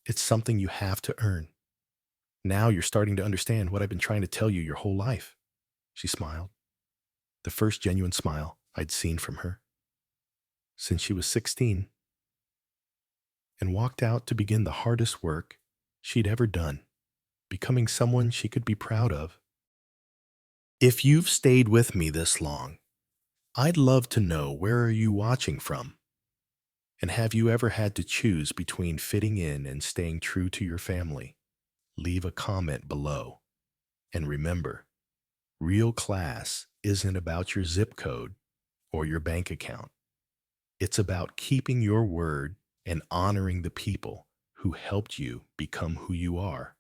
It's something you have to earn. Now you're starting to understand what I've been trying to tell you your whole life. She smiled. The first genuine smile I'd seen from her since she was 16 and walked out to begin the hardest work she'd ever done, becoming someone she could be proud of. If you've stayed with me this long, I'd love to know, where are you watching from? And have you ever had to choose between fitting in and staying true to your family? Leave a comment below. And remember, real class isn't about your zip code or your bank account. It's about keeping your word and honoring the people who helped you become who you are.